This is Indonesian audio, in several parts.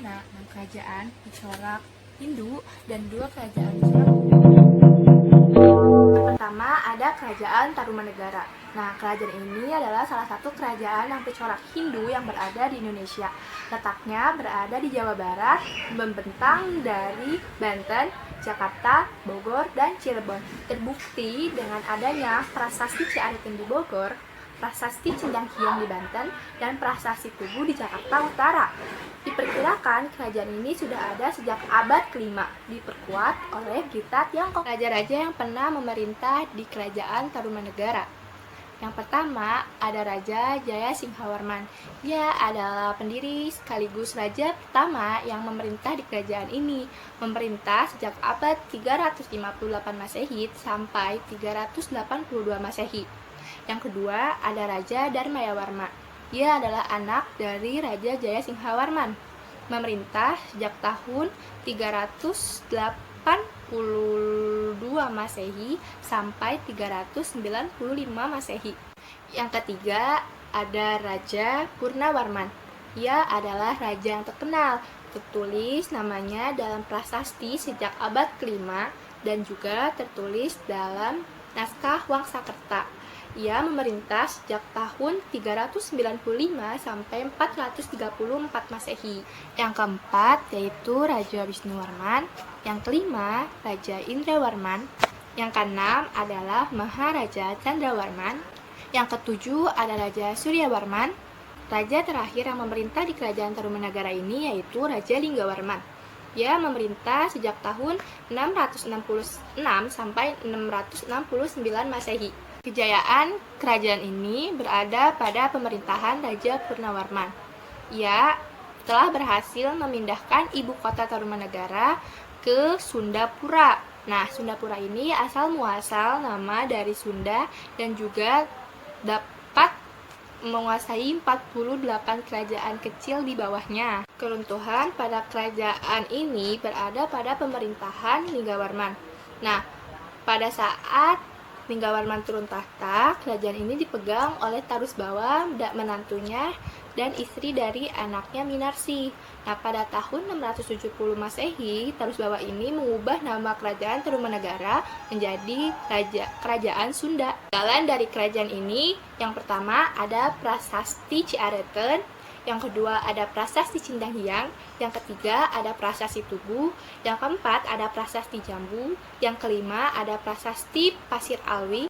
Cina, 6 kerajaan corak Hindu, dan 2 kerajaan corak Buddha. Pertama ada Kerajaan Tarumanegara. Nah, kerajaan ini adalah salah satu kerajaan yang bercorak Hindu yang berada di Indonesia. Letaknya berada di Jawa Barat, membentang dari Banten, Jakarta, Bogor, dan Cirebon. Terbukti dengan adanya Prasasti Ciareten di Bogor, Prasasti Cindanghyang di Banten, dan Prasasti Tugu di Jakarta Utara. Diperkirakan kerajaan ini sudah ada sejak abad ke-5, diperkuat oleh Brita Tiongkok. Raja-raja yang pernah memerintah di Kerajaan Tarumanegara. Yang pertama ada Raja Jayasinghawarman. Dia adalah pendiri sekaligus raja pertama yang memerintah di kerajaan ini. Memerintah sejak abad 358 Masehi sampai 382 Masehi. Yang kedua ada Raja Dharmayawarma. Dia adalah anak dari Raja Jayasinghawarman. Memerintah sejak tahun 382 Masehi sampai 395 Masehi. Yang ketiga ada Raja Purnawarman. Ia adalah raja yang terkenal, tertulis namanya dalam prasasti sejak abad ke-5 dan juga tertulis dalam naskah Wangsakerta. Ia memerintah sejak tahun 395 sampai 434 Masehi. Yang keempat yaitu Raja Wisnuwarman. Yang kelima Raja Indrawarman. Yang keenam adalah Maharaja Chandrawarman. Yang ketujuh ada Raja Suryawarman. Raja terakhir yang memerintah di Kerajaan Tarumanegara ini yaitu Raja Linggawarman. Ia memerintah sejak tahun 666 sampai 669 Masehi. Kejayaan kerajaan ini berada pada pemerintahan Raja Purnawarman. Ia telah berhasil memindahkan ibu kota Tarumanegara ke Sundapura. Nah, Sundapura ini asal muasal nama dari Sunda dan juga dapat menguasai 48 kerajaan kecil di bawahnya. Keruntuhan pada kerajaan ini berada pada pemerintahan Linggawarman. Nah, pada saat Linggawarman turun tahta, kerajaan ini dipegang oleh Tarusbawa, menantunya, dan istri dari anaknya Minarsi. Nah, pada tahun 670 Masehi, Tarusbawa ini mengubah nama kerajaan Tarumanegara menjadi Kerajaan Sunda. Jalan dari kerajaan ini, yang pertama ada Prasasti Ciareten, yang kedua ada Prasasti Cindanghyang, yang ketiga ada Prasasti Tugu, yang keempat ada Prasasti Jambu, yang kelima ada Prasasti Pasir Alwi,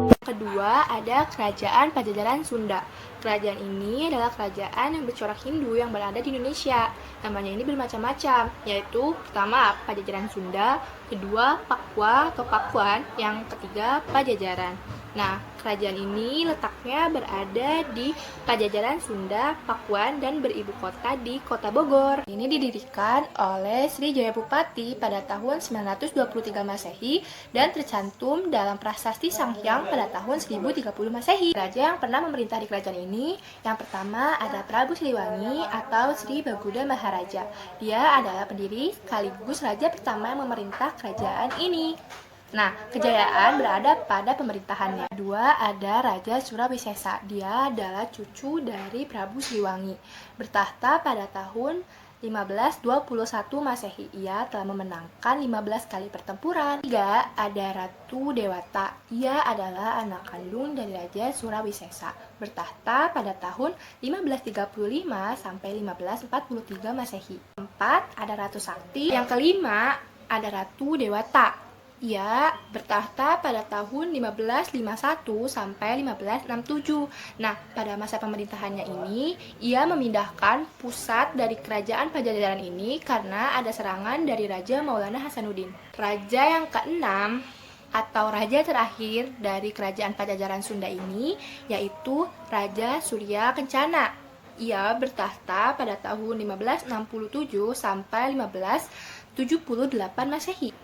yang kedua ada Kerajaan Pajajaran Sunda. Kerajaan ini adalah kerajaan yang bercorak Hindu yang berada di Indonesia. Namanya ini bermacam-macam, yaitu pertama Pajajaran Sunda, kedua Pakwa atau Pakuan, yang ketiga Pajajaran. Nah, kerajaan ini letaknya berada di Pajajaran Sunda, Pakuan, dan beribu kota di Kota Bogor. Ini didirikan oleh Sri Jayapupati pada tahun 923 Masehi dan tercantum dalam Prasasti Sanghyang pada tahun 1030 Masehi. Raja yang pernah memerintah di kerajaan ini, yang pertama ada Prabu Siliwangi atau Sri Baguda Maharaja. Dia adalah pendiri sekaligus raja pertama yang memerintah kerajaan ini. Nah, kejayaan berada pada pemerintahannya. Kedua ada Raja Surawisesa. Dia adalah cucu dari Prabu Siliwangi. Bertahta pada tahun 1521 Masehi. Ia telah memenangkan 15 kali pertempuran. Tiga ada Ratu Dewata. Ia adalah anak kandung dari Raja Surawisesa. Bertahta pada tahun 1535 sampai 1543 Masehi. Keempat ada Ratu Sakti. Yang kelima ada Ratu Dewata. Ia bertahta pada tahun 1551 sampai 1567. Nah, pada masa pemerintahannya ini, ia memindahkan pusat dari kerajaan Pajajaran ini karena ada serangan dari Raja Maulana Hasanuddin. Raja yang keenam atau raja terakhir dari kerajaan Pajajaran Sunda ini yaitu Raja Surya Kencana. Ia bertahta pada tahun 1567 sampai 1578 Masehi.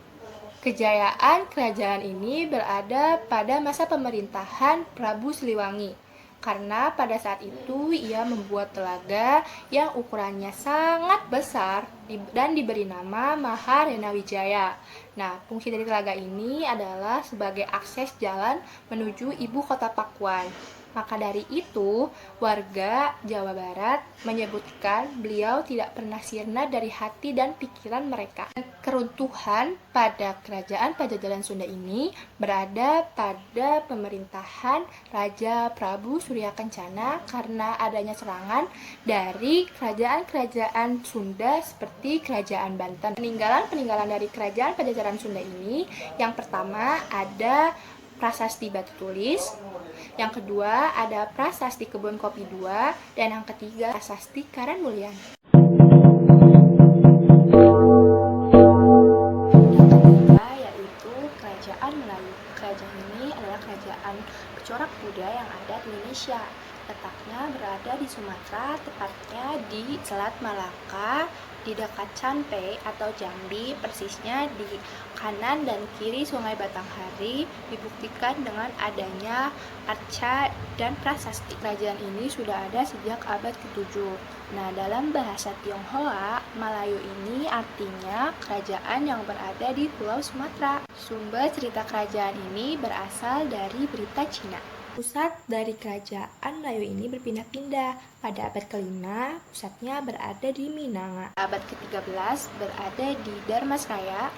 Kejayaan kerajaan ini berada pada masa pemerintahan Prabu Siliwangi, karena pada saat itu ia membuat telaga yang ukurannya sangat besar dan diberi nama Maharena Wijaya. Nah, fungsi dari telaga ini adalah sebagai akses jalan menuju ibu kota Pakuan. Maka dari itu, warga Jawa Barat menyebutkan beliau tidak pernah sirna dari hati dan pikiran mereka. Keruntuhan pada kerajaan Pajajaran Sunda ini berada pada pemerintahan Raja Prabu Surya Kencana karena adanya serangan dari kerajaan-kerajaan Sunda seperti Kerajaan Banten. Peninggalan dari kerajaan Pajajaran Sunda ini, yang pertama ada prasasti batu tulis, yang kedua ada prasasti kebun kopi 2, dan yang ketiga prasasti Karan Mulyan. Yang ketiga yaitu Kerajaan Melayu. Kerajaan ini adalah kerajaan bercorak Buddha yang ada di Indonesia. Letaknya berada di Sumatera, tepatnya di Selat Malaka, di dekat Canpe atau Jambi, persisnya di kanan dan kiri Sungai Batanghari, dibuktikan dengan adanya arca dan prasasti. Kerajaan ini sudah ada sejak abad ke-7. Nah, dalam bahasa Tionghoa, Melayu ini artinya kerajaan yang berada di Pulau Sumatera. Sumber cerita kerajaan ini berasal dari berita Cina. Pusat dari kerajaan Melayu ini berpindah-pindah. Pada abad ke-5, pusatnya berada di Minanga. Abad ke-13 berada di Dharmasraya,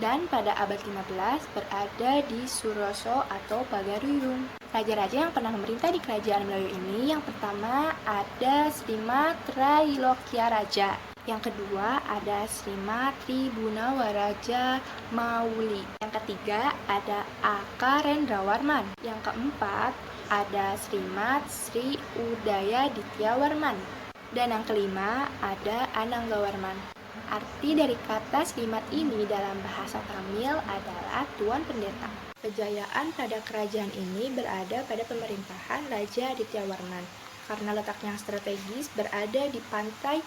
dan pada abad 15 berada di Suroso atau Pagaruyung. Raja-raja yang pernah memerintah di kerajaan Melayu ini, yang pertama ada Srima Trailokya Raja. Yang kedua ada Srima Tribunawaraja Mauli. Yang ketiga ada Aka Rendrawarman. Yang keempat ada Srimat Sri Udaya Dityawarman. Dan yang kelima ada Ananggawarman. Arti dari kata Srimat ini dalam bahasa Tamil adalah Tuan Pendeta. Kejayaan pada kerajaan ini berada pada pemerintahan Raja Adityawarman. Karena letaknya strategis berada di pantai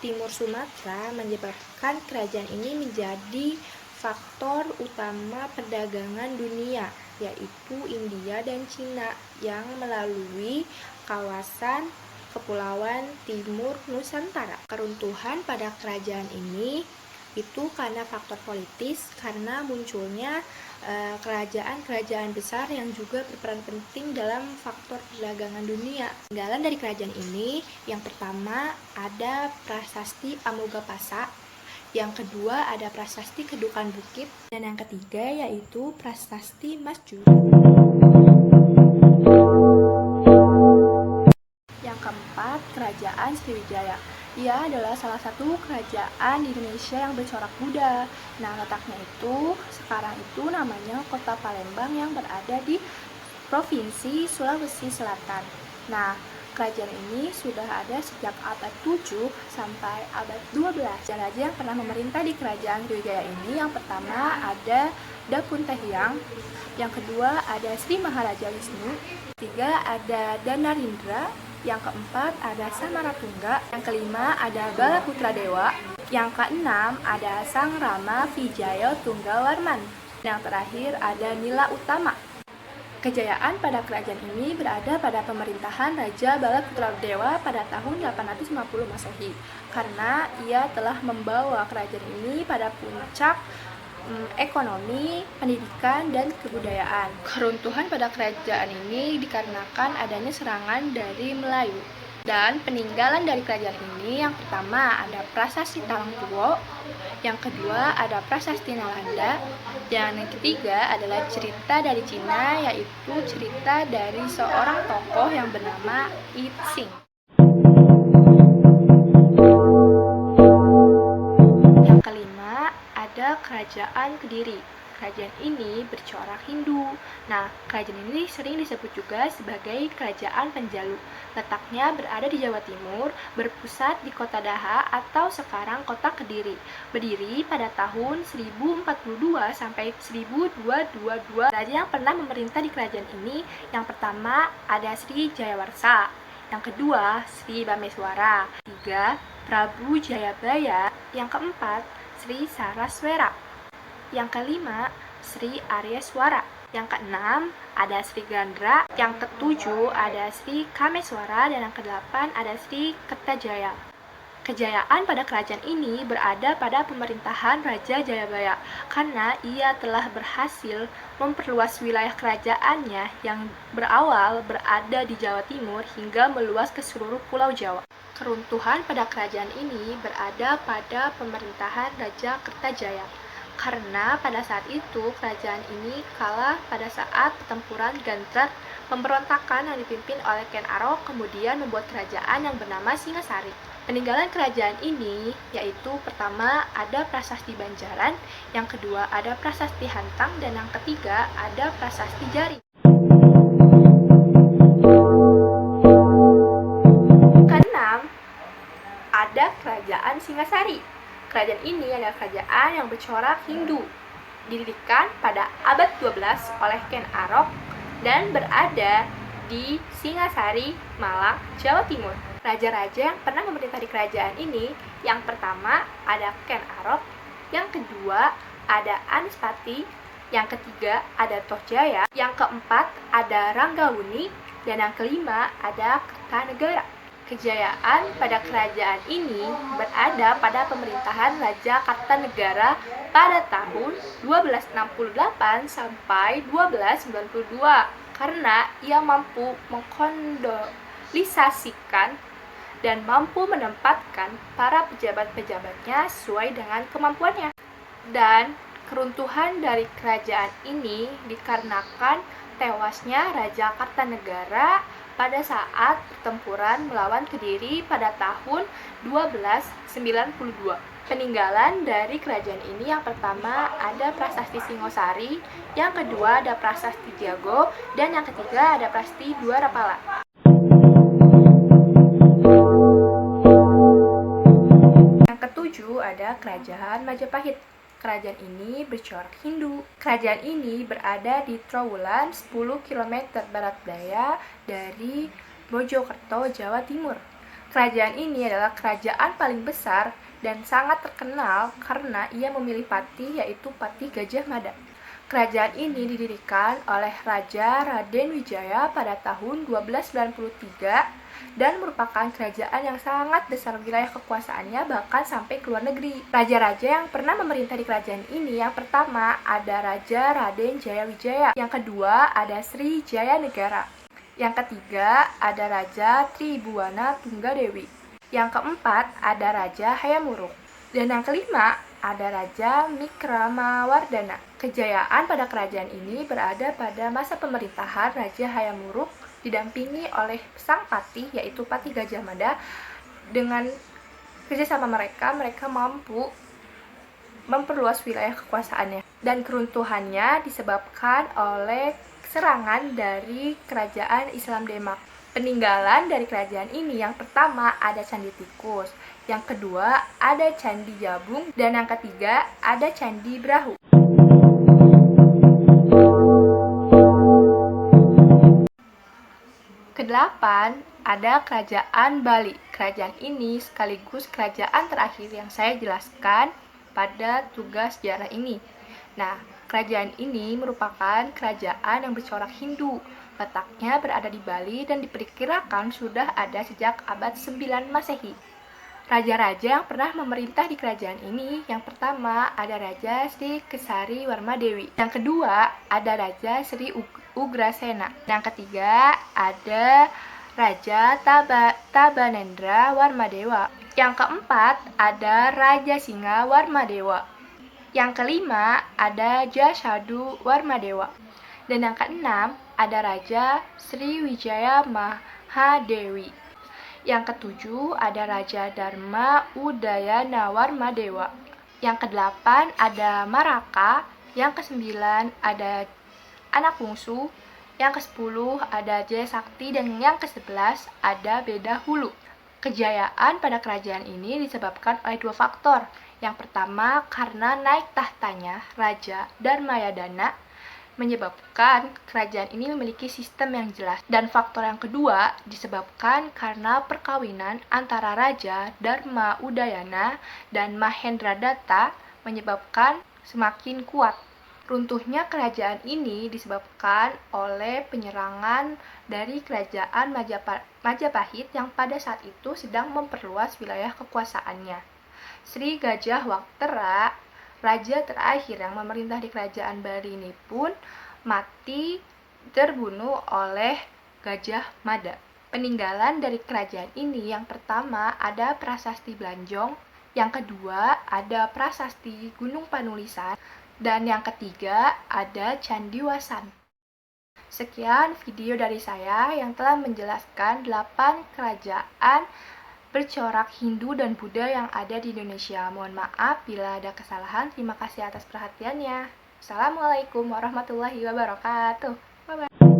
timur Sumatera, menyebabkan kerajaan ini menjadi faktor utama perdagangan dunia, yaitu India dan Cina yang melalui kawasan Kepulauan Timur Nusantara. Keruntuhan pada kerajaan ini itu karena faktor politis, karena munculnya kerajaan-kerajaan besar yang juga berperan penting dalam faktor perdagangan dunia. Peninggalan dari kerajaan ini, yang pertama ada prasasti Amogapasa, yang kedua ada prasasti Kedukan Bukit, dan yang ketiga yaitu prasasti Masjid. Yang keempat, Kerajaan Sriwijaya. Ia adalah salah satu kerajaan di Indonesia yang bercorak Buddha. Nah, letaknya itu sekarang itu namanya Kota Palembang yang berada di Provinsi Sulawesi Selatan. Nah, kerajaan ini sudah ada sejak abad 7 sampai abad 12. Raja yang pernah memerintah di kerajaan Sriwijaya ini, yang pertama ada Dapuntahiang, yang kedua ada Sri Maharaja Wisnu, ketiga ada Danarindra, yang keempat ada Samaratungga, yang kelima ada Balaputra Dewa, yang keenam ada Sang Rama Vijaya Tunggawarman, yang terakhir ada Nila Utama. Kejayaan pada kerajaan ini berada pada pemerintahan Raja Balaputra Dewa pada tahun 850 Masehi, karena ia telah membawa kerajaan ini pada puncak ekonomi, pendidikan, dan kebudayaan. Keruntuhan pada kerajaan ini dikarenakan adanya serangan dari Melayu. Dan peninggalan dari kerajaan ini, yang pertama ada prasasti Talangtuo, yang kedua ada prasasti Nalanda, dan yang ketiga adalah cerita dari Cina, yaitu cerita dari seorang tokoh yang bernama Yi Xing. Yang kelima ada Kerajaan Kediri. Kerajaan ini bercorak Hindu. Nah, kerajaan ini sering disebut juga sebagai Kerajaan Penjalu. Letaknya berada di Jawa Timur, berpusat di Kota Daha atau sekarang Kota Kediri. Berdiri pada tahun 1042 sampai 1222. Raja yang pernah memerintah di kerajaan ini, yang pertama ada Sri Jayawarsa, yang kedua Sri Bameswara, tiga Prabu Jayabaya, yang keempat Sri Saraswera, yang kelima Sri Aryaswara, yang keenam ada Sri Gandra, yang ketujuh ada Sri Kameswara, dan yang kedelapan ada Sri Kertajaya. Kejayaan pada kerajaan ini berada pada pemerintahan Raja Jayabaya, karena ia telah berhasil memperluas wilayah kerajaannya yang berawal berada di Jawa Timur hingga meluas ke seluruh Pulau Jawa. Keruntuhan pada kerajaan ini berada pada pemerintahan Raja Kertajaya, karena pada saat itu kerajaan ini kalah pada saat pertempuran Gantrat pemberontakan yang dipimpin oleh Ken Arok kemudian membuat kerajaan yang bernama Singasari. Peninggalan kerajaan ini yaitu pertama ada Prasasti Banjaran, yang kedua ada Prasasti Hantang, dan yang ketiga ada Prasasti Jari. Keenam, ada Kerajaan Singasari. Kerajaan ini adalah kerajaan yang bercorak Hindu, didirikan pada abad 12 oleh Ken Arok dan berada di Singasari, Malang, Jawa Timur. Raja-raja yang pernah memerintah di kerajaan ini, yang pertama ada Ken Arok, yang kedua ada Anispati, yang ketiga ada Tohjaya, yang keempat ada Ranggawuni, dan yang kelima ada Kertanegara. Kejayaan pada kerajaan ini berada pada pemerintahan Raja Kartanegara pada tahun 1268 sampai 1292, karena ia mampu mengkondolisasikan dan mampu menempatkan para pejabat-pejabatnya sesuai dengan kemampuannya. Dan keruntuhan dari kerajaan ini dikarenakan tewasnya Raja Kartanegara pada saat pertempuran melawan Kediri pada tahun 1292. Peninggalan dari kerajaan ini yang pertama ada Prasasti Singosari, yang kedua ada Prasasti Jago, dan yang ketiga ada Prasasti Dwarapala. Ketujuh ada Kerajaan Majapahit. Kerajaan ini bercorak Hindu. Kerajaan ini berada di Trowulan 10 km barat daya dari Mojokerto, Jawa Timur. Kerajaan ini adalah kerajaan paling besar dan sangat terkenal karena ia memilih patih, yaitu Patih Gajah Mada. Kerajaan ini didirikan oleh Raja Raden Wijaya pada tahun 1293 dan merupakan kerajaan yang sangat besar wilayah kekuasaannya, bahkan sampai ke luar negeri. Raja-raja yang pernah memerintah di kerajaan ini, yang pertama ada Raja Raden Jayawijaya, yang kedua ada Sri Jayanegara, yang ketiga ada Raja Tribhuwana Tunggadewi, yang keempat ada Raja Hayamuruk, dan yang kelima ada Raja Mikramawardhana. Kejayaan pada kerajaan ini berada pada masa pemerintahan Raja Hayamuruk didampingi oleh sang patih, yaitu Patih Gajah Mada. Dengan kerjasama mereka mampu memperluas wilayah kekuasaannya, dan keruntuhannya disebabkan oleh serangan dari kerajaan Islam Demak. Peninggalan dari kerajaan ini yang pertama ada Candi Tikus, yang kedua ada Candi Jabung, dan yang ketiga ada Candi Brahu. Kedelapan, ada Kerajaan Bali. Kerajaan ini sekaligus kerajaan terakhir yang saya jelaskan pada tugas sejarah ini. Nah, kerajaan ini merupakan kerajaan yang bercorak Hindu. Letaknya berada di Bali dan diperkirakan sudah ada sejak abad 9 Masehi. Raja-raja yang pernah memerintah di kerajaan ini, yang pertama ada Raja Sri Kesari Warmadewi, yang kedua ada Raja Sri Ugrasena, yang ketiga ada Raja Tabanendra Warmadewa, yang keempat ada Raja Singa Warmadewa, yang kelima ada Jasadu Warmadewa, dan yang keenam ada Raja Sriwijaya Mahadewi. Yang ketujuh ada Raja Dharma Udayana Warmadewa. Yang kedelapan ada Maraka. Yang kesembilan ada Anak Bungsu. Yang kesepuluh ada Jaya Sakti, dan yang kesebelas ada Beda Hulu. Kejayaan pada kerajaan ini disebabkan oleh dua faktor. Yang pertama karena naik tahtanya Raja Dharmayadana menyebabkan kerajaan ini memiliki sistem yang jelas. Dan faktor yang kedua disebabkan karena perkawinan antara Raja Dharma Udayana dan Mahendradatta menyebabkan semakin kuat Runtuhnya kerajaan ini disebabkan oleh penyerangan dari kerajaan Majapahit yang pada saat itu sedang memperluas wilayah kekuasaannya. Sri Gajah Waktera, raja terakhir yang memerintah di kerajaan Bali ini pun mati terbunuh oleh Gajah Mada. Peninggalan dari kerajaan ini yang pertama ada Prasasti Blanjong, yang kedua ada Prasasti Gunung Panulisan, dan yang ketiga ada Candi Wasan. Sekian video dari saya yang telah menjelaskan 8 kerajaan bercorak Hindu dan Buddha yang ada di Indonesia. Mohon maaf bila ada kesalahan. Terima kasih atas perhatiannya. Assalamualaikum warahmatullahi wabarakatuh. Bye-bye.